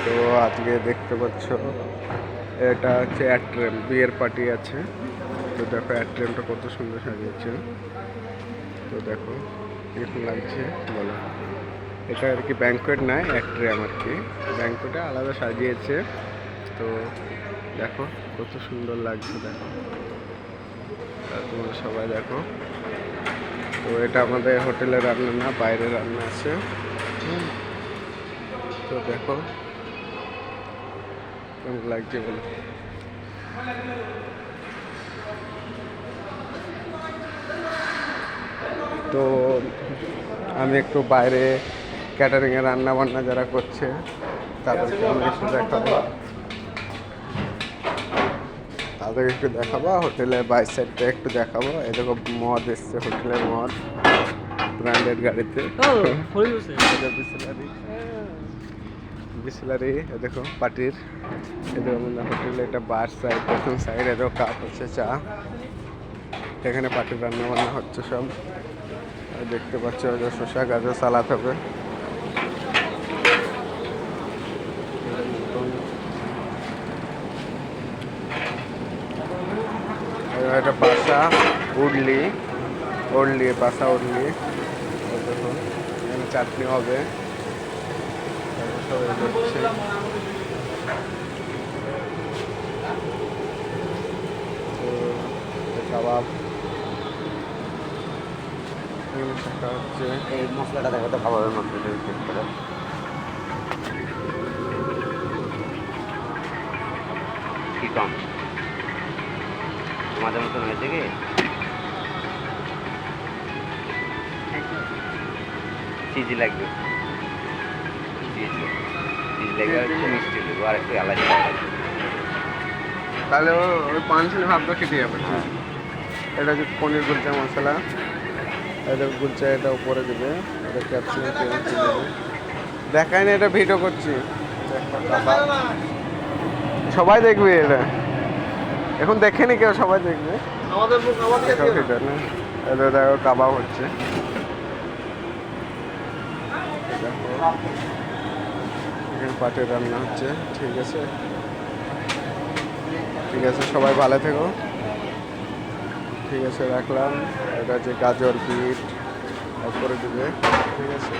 তো আজকে দেখতে পাচ্ছ এটা হচ্ছে অ্যাট্রেম, বিয়ের পার্টি আছে। তো দেখো অ্যাট্রেমটা কত সুন্দর সাজিয়েছে। তো দেখো কিরকম লাগছে বলো। এটা আর কি ব্যাঙ্কোয়েট নয়, অ্যাট্রেম আর কি। ব্যাঙ্কোয়েটে আলাদা সাজিয়েছে। তো দেখো কত সুন্দর লাগছে, দেখো তোমরা সবাই দেখো। তো এটা আমাদের হোটেলে রান্না না, বাইরে রান্না আছে। তো দেখো কেমন লাগছে বলো। তো আমি একটু বাইরে ক্যাটারিংয়ে রান্না বান্না যারা করছে তাদেরকে আমি একটু দেখাবো, হোটেলের বাইর সাইডটা একটু দেখাবো। এই দেখো মদ এসছে, হোটেলের মদ ব্র্যান্ডেড গাড়িতে। বিসলারি দেখো পার্টির। এদের হোটেলে এটা বার সাইড, প্রথম সাইড এদের কাপ হচ্ছে চা। এখানে পার্টির রান্না বান্না হচ্ছে সব। দেখতে পাচ্ছ শসা গাজর সালাদ হবে। এটা বাসা উডলি, বাসা উডলি। দেখুন এখানে চাটনি হবে। কাবাব হচ্ছে। এই মশলাটা দেখো তো, খাবারের মধ্যে কি কম তোমাদের মতন হয়েছে কি? চিজি লাগবে, চিজ লাগবে আর একটু মিষ্টি দেবো আর একটু এলাচি লাগবে। তাহলে ওই পানশালি ভাবটা খেতে যাবে। এটা হচ্ছে পনির কুলচা মশলা। এটা কুলচা, এটা উপরে দেবে। এটা ক্যাপসিকাম দেবে। দেখায় না, এটা ভিডিও করছি। সবাই দেখবে এটা, এখন দেখেনি কেউ, সবাই দেখবে। ভিডিও না, এটা দেখো কাবাব হচ্ছে। এখানে পাটের রান্না হচ্ছে। ঠিক আছে, ঠিক আছে, সবাই ভালো থেকো। ঠিক আছে রাখলাম। এটা হচ্ছে গাজর বিট করে দেবে। ঠিক আছে।